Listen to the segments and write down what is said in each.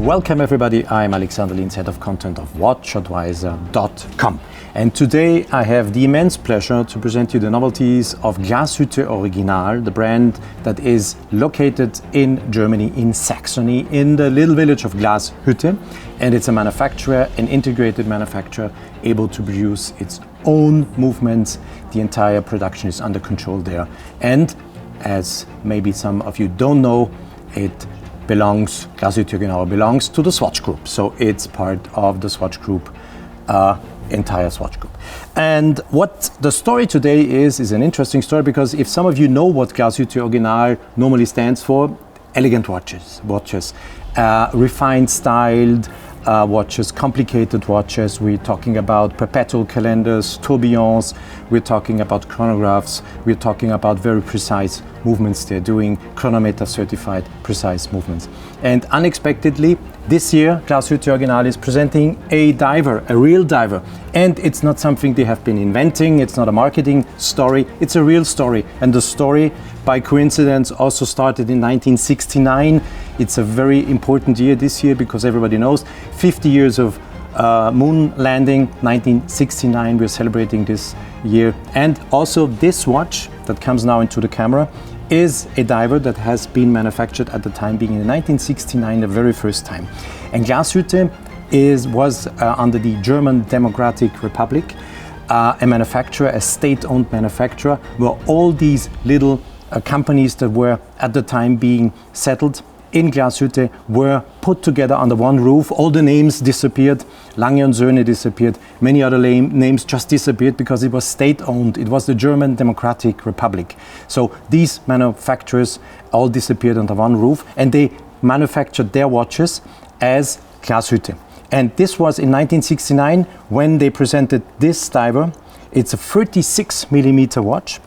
Welcome everybody, I'm Alexander Linz, head of content of WatchAdvisor.com, and today I have the immense pleasure to present you the novelties of Glashütte Original, the brand that is located in Germany, in Saxony, in the little village of Glashütte, and it's a manufacturer, an integrated manufacturer, able to produce its own movements. The entire production is under control there, and as maybe some of you don't know, Glashütte Original belongs to the Swatch Group. So it's part of the Swatch Group, entire Swatch Group. And what the story today is an interesting story, because if some of you know what Glashütte Original normally stands for, elegant watches, refined styled watches, complicated watches. We're talking about perpetual calendars, tourbillons, we're talking about chronographs, we're talking about very precise movements they're doing, chronometer certified precise movements. And unexpectedly, this year, Glashütte Original is presenting a diver, a real diver. And it's not something they have been inventing, it's not a marketing story, it's a real story. And the story, by coincidence, also started in 1969. It's a very important year this year, because everybody knows 50 years of moon landing, 1969, we're celebrating this year. And also this watch that comes now into the camera is a diver that has been manufactured at the time being in 1969, the very first time. And Glashütte was under the German Democratic Republic, a manufacturer, a state-owned manufacturer, where all these little companies that were at the time being settled in Glashütte were put together under one roof. All the names disappeared, Lange und Söhne disappeared, many other names just disappeared because it was state-owned. It was the German Democratic Republic. So these manufacturers all disappeared under one roof, and they manufactured their watches as Glashütte. And this was in 1969 when they presented this diver. It's a 36 millimeter watch,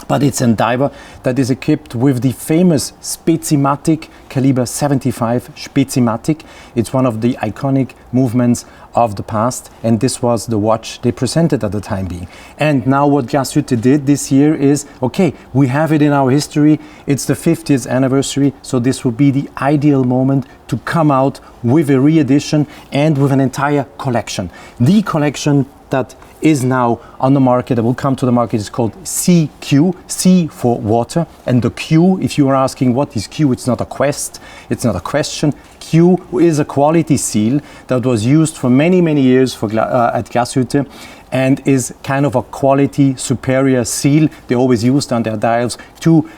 but it's a diver that is equipped with the famous Spezimatic caliber 75 Spezimatic. It's one of the iconic movements of the past, and this was the watch they presented at the time being. And now what Glashütte did this year is, okay, we have it in our history, it's the 50th anniversary, so this would be the ideal moment to come out with a re-edition and with an entire collection. The collection that is now on the market, that will come to the market, is called SeaQ, C for water, and the Q, if you are asking what is Q, it's not a quest, it's not a question. Q is a quality seal that was used for many years at Glashütte, and is kind of a quality superior seal they always used on their dials to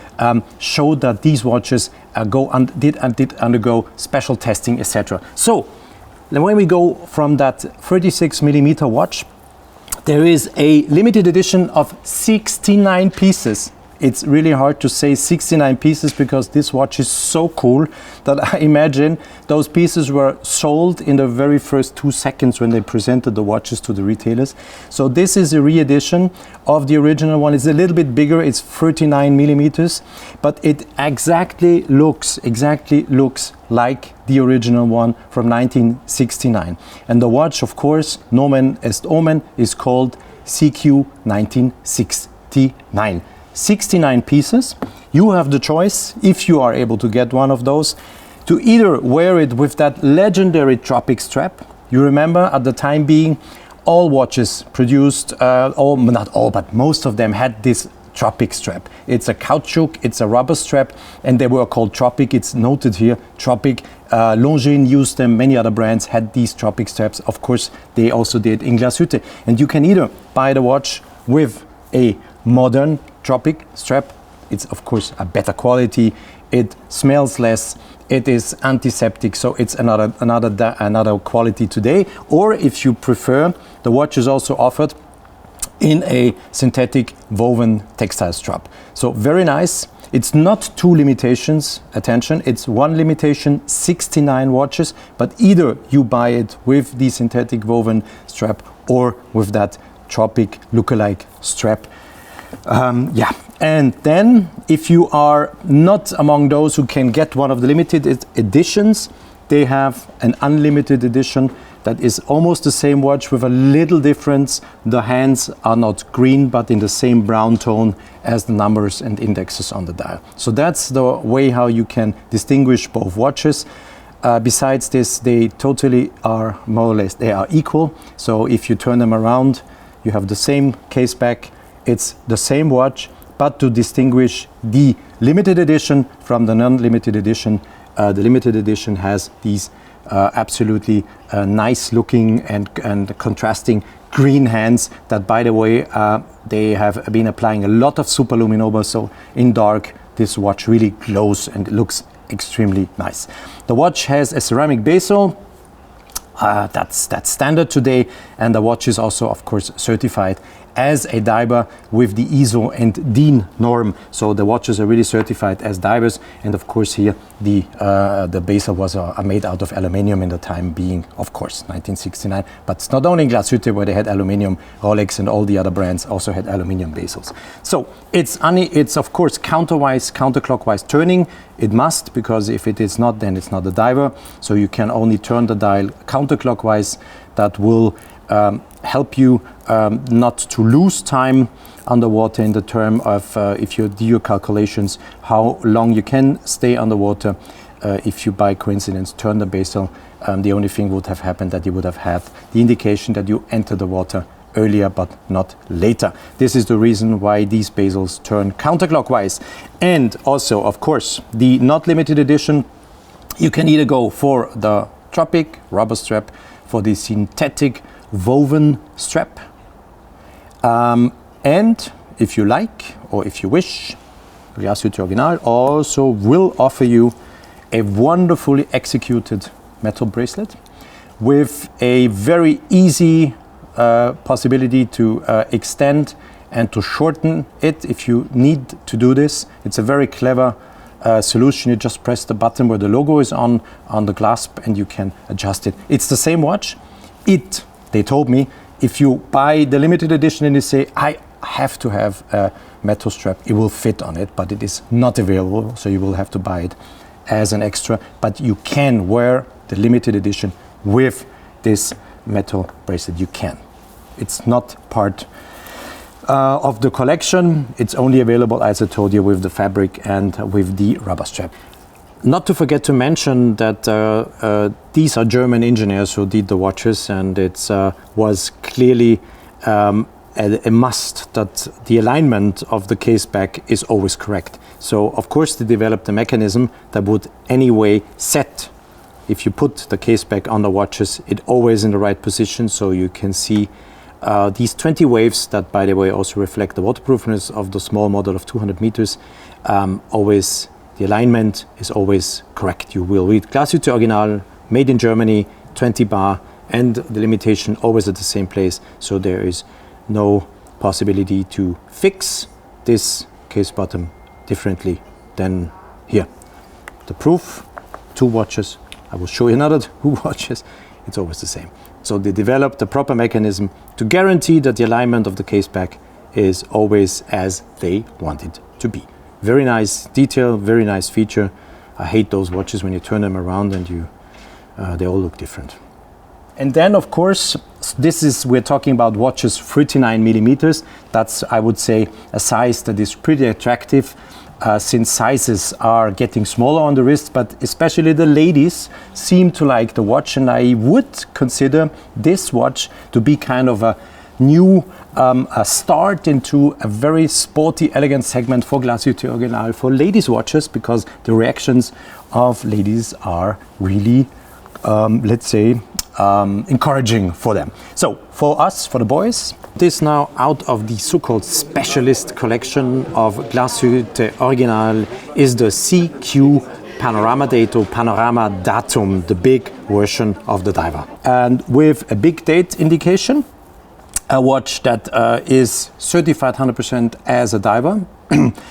show that these watches did undergo special testing, etc. So when we go from that 36 millimeter watch, there is a limited edition of 69 pieces. It's really hard to say 69 pieces because this watch is so cool that I imagine those pieces were sold in the very first 2 seconds when they presented the watches to the retailers. So this is a re-edition of the original one. It's a little bit bigger, it's 39 millimeters, but it exactly looks like the original one from 1969. And the watch, of course, nomen est omen, is called SeaQ 1969. 69 pieces. You have the choice, if you are able to get one of those, to either wear it with that legendary tropic strap. You remember at the time being, all watches produced, not all, but most of them had this tropic strap. It's a caoutchouc, it's a rubber strap, and they were called tropic. It's noted here, tropic. Longines used them, many other brands had these tropic straps. Of course, they also did in Glashütte. And you can either buy the watch with a modern tropic strap. It's of course a better quality, it smells less, it is antiseptic, so it's another quality today. Or if you prefer, the watch is also offered in a synthetic woven textile strap. So very nice. It's not 2 limitations, attention, it's 1 limitation, 69 watches, but either you buy it with the synthetic woven strap or with that tropic lookalike strap. And then if you are not among those who can get one of the limited editions, they have an unlimited edition that is almost the same watch with a little difference. The hands are not green, but in the same brown tone as the numbers and indexes on the dial. So that's the way how you can distinguish both watches. Besides this, they totally are more or less, they are equal. So if you turn them around, you have the same case back. It's the same watch, but to distinguish the limited edition from the non-limited edition, the limited edition has these absolutely nice looking and contrasting green hands that, by the way, they have been applying a lot of superluminova, so in dark this watch really glows and looks extremely nice. The watch has a ceramic bezel. That's standard today, and the watch is also, of course, certified as a diver with the ISO and DIN norm. So the watches are really certified as divers, and of course here the bezel was made out of aluminium in the time being, of course, 1969. But it's not only in Glashütte where they had aluminium. Rolex and all the other brands also had aluminium bezels. So it's of course counterclockwise turning. It must, because if it is not, then it's not a diver. So you can only turn the dial counterclockwise. That will help you not to lose time underwater in the term of if you do your calculations how long you can stay underwater. If you by coincidence turn the bezel, the only thing would have happened that you would have had the indication that you entered the water earlier but not later. This is the reason why these bezels turn counterclockwise. And also, of course, the not limited edition, you can either go for the tropic rubber strap, for the synthetic woven strap, and if you like or if you wish, Glashütte Original also will offer you a wonderfully executed metal bracelet with a very easy possibility to extend and to shorten it if you need to do this. It's a very clever solution. You just press the button where the logo is on the clasp and you can adjust it. It's the same watch. They told me, if you buy the limited edition and you say, I have to have a metal strap, it will fit on it, but it is not available, so you will have to buy it as an extra. But you can wear the limited edition with this metal bracelet. You can. It's not part of the collection. It's only available, as I told you, with the fabric and with the rubber strap. Not to forget to mention that these are German engineers who did the watches, and it was clearly a must that the alignment of the case back is always correct. So of course they developed a mechanism that would anyway set, if you put the case back on the watches, it always in the right position, so you can see these 20 waves that, by the way, also reflect the waterproofness of the small model of 200 meters. Always the alignment is always correct. You will read Glashütte Original, made in Germany, 20 bar, and the limitation always at the same place. So there is no possibility to fix this case bottom differently than here. The proof, 2 watches. I will show you another 2 watches. It's always the same. So they developed a proper mechanism to guarantee that the alignment of the case back is always as they want it to be. Very nice detail, very nice feature. I hate those watches when you turn them around and they all look different. And then, of course, we're talking about watches 39 millimeters. That's, I would say, a size that is pretty attractive since sizes are getting smaller on the wrist, but especially the ladies seem to like the watch, and I would consider this watch to be kind of a new start into a very sporty, elegant segment for Glashütte Original for ladies' watches, because the reactions of ladies are really, let's say, encouraging for them. So for us, for the boys, this now out of the so-called specialist collection of Glashütte Original is the SeaQ Panorama Date or Panorama Datum, the big version of the diver. And with a big date indication, a watch that is certified 100% as a diver,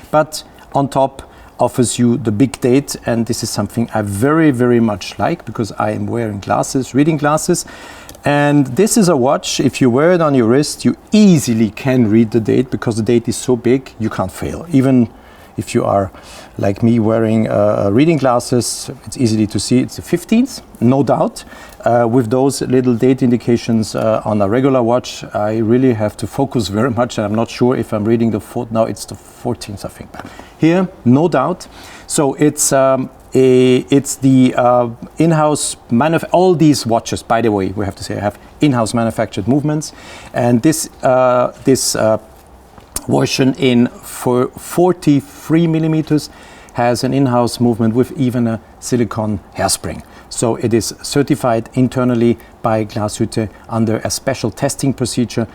but on top offers you the big date, and this is something I very, very much like because I am wearing glasses, reading glasses. And this is a watch, if you wear it on your wrist, you easily can read the date because the date is so big, you can't fail. Even if you are like me wearing reading glasses, it's easy to see it's the 15th, no doubt. With those little date indications on a regular watch, I really have to focus very much, and I'm not sure if I'm reading the 4th, now it's the 14th, I think. Here, no doubt. So it's It's the in-house all these watches, by the way, we have to say, have in-house manufactured movements, and this version in for 43 millimeters has an in-house movement with even a silicone hairspring. So it is certified internally by Glashütte under a special testing procedure,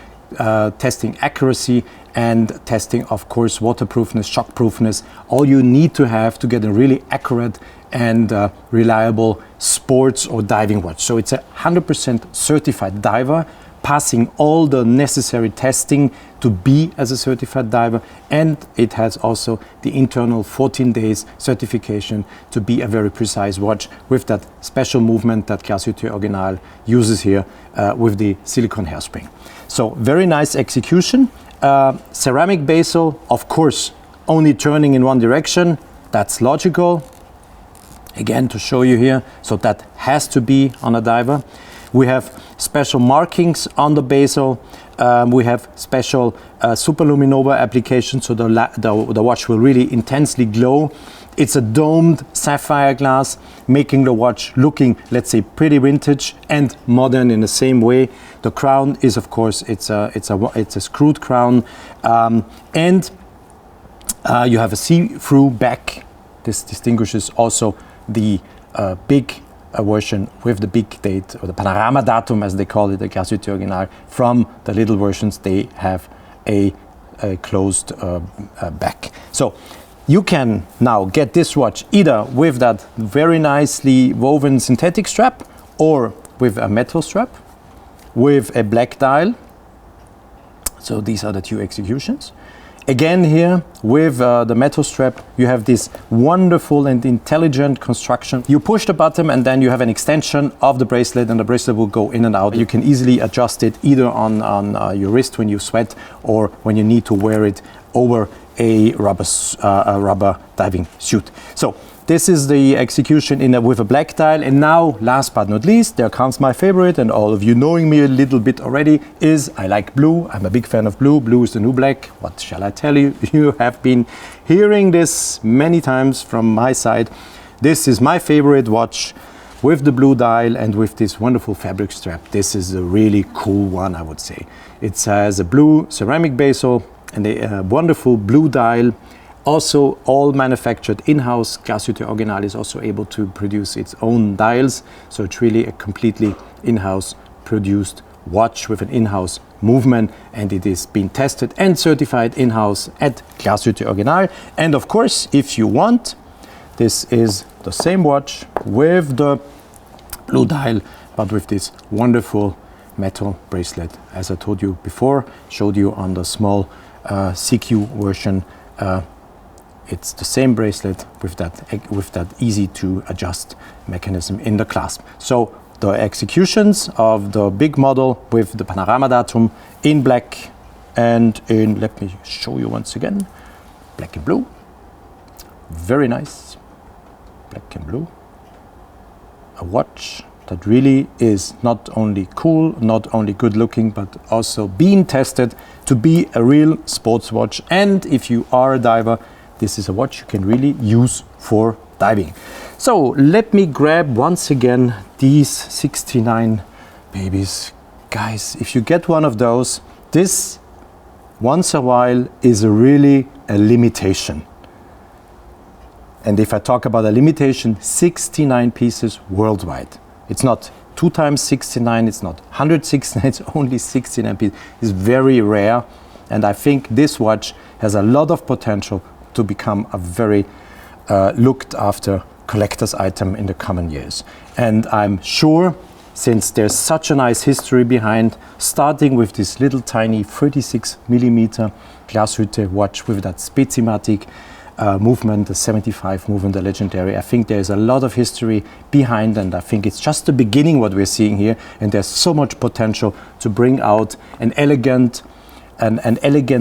testing accuracy and testing, of course, waterproofness, shockproofness, all you need to have to get a really accurate and reliable sports or diving watch. So it's a 100% certified diver, passing all the necessary testing to be as a certified diver, and it has also the internal 14 days certification to be a very precise watch with that special movement that Glashütte Original uses here with the silicone hairspring. So very nice execution. Ceramic bezel, of course, only turning in one direction. That's logical. Again, to show you here, so that has to be on a diver. We have special markings on the bezel. We have special superluminova application, so the watch will really intensely glow. It's a domed sapphire glass, making the watch looking, let's say, pretty vintage and modern in the same way. The crown is, of course, it's a screwed crown, and you have a see-through back. This distinguishes also the big version with the big date, or the Panorama datum as they call it, the Glashütte Original. From the little versions, they have a closed back. So you can now get this watch either with that very nicely woven synthetic strap, or with a metal strap, with a black dial. So these are the two executions. Again here, with the metal strap, you have this wonderful and intelligent construction. You push the button and then you have an extension of the bracelet, and the bracelet will go in and out. You can easily adjust it either on your wrist when you sweat, or when you need to wear it over a rubber diving suit. So this is the execution with a black dial. And now, last but not least, there comes my favorite, and all of you knowing me a little bit already, is I like blue. I'm a big fan of blue. Blue is the new black. What shall I tell you? You have been hearing this many times from my side. This is my favorite watch, with the blue dial and with this wonderful fabric strap. This is a really cool one, I would say. It has a blue ceramic bezel and a wonderful blue dial. Also, all manufactured in-house. Glashütte Original is also able to produce its own dials, so it's really a completely in-house produced watch with an in-house movement, and it is being tested and certified in-house at Glashütte Original. And of course, if you want, this is the same watch with the blue dial, but with this wonderful metal bracelet, as I told you before, showed you on the small SeaQ version. It's the same bracelet with that easy to adjust mechanism in the clasp. So the executions of the big model with the Panorama datum in black and in, let me show you once again, black and blue. Very nice, black and blue. A watch that really is not only cool, not only good looking, but also being tested to be a real sports watch. And if you are a diver, this is a watch you can really use for diving. So let me grab once again these 69 babies. Guys, if you get one of those, this once a while is really a limitation. And if I talk about a limitation, 69 pieces worldwide. It's not 2 times 69, it's not 169, it's only 69 pieces. It's very rare, and I think this watch has a lot of potential to become a very looked after collector's item in the coming years. And I'm sure, since there's such a nice history behind, starting with this little tiny 36 millimeter Glashütte watch with that Spezimatic movement, the 75 movement, the legendary. I think there's a lot of history behind, and I think it's just the beginning what we're seeing here, and there's so much potential to bring out an elegant,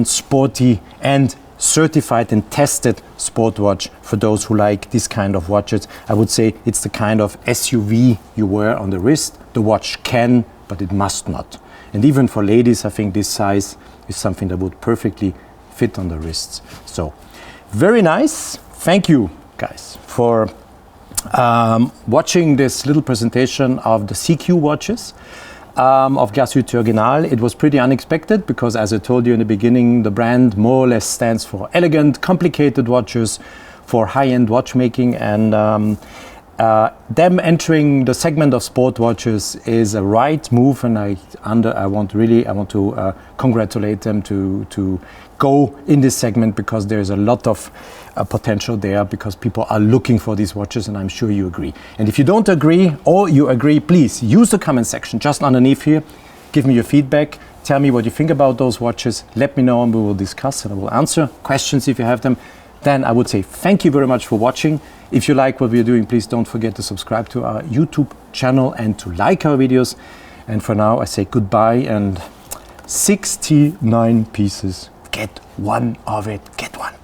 sporty and certified and tested sport watch for those who like this kind of watches. I would say it's the kind of SUV you wear on the wrist. The watch can, but it must not. And even for ladies, I think this size is something that would perfectly fit on the wrists. So very nice. Thank you guys for watching this little presentation of the SeaQ watches of Glashütte Original. It was pretty unexpected because, as I told you in the beginning, the brand more or less stands for elegant, complicated watches, for high-end watchmaking, and them entering the segment of sport watches is a right move, and I want to congratulate them to go in this segment, because there's a lot of potential there, because people are looking for these watches, and I'm sure you agree. And if you don't agree, or you agree, please use the comment section just underneath here. Give me your feedback. Tell me what you think about those watches. Let me know, and we will discuss, and I will answer questions if you have them. Then I would say thank you very much for watching. If you like what we're doing, please don't forget to subscribe to our YouTube channel and to like our videos. And for now, I say goodbye, and 69 pieces. Get one of it, get one.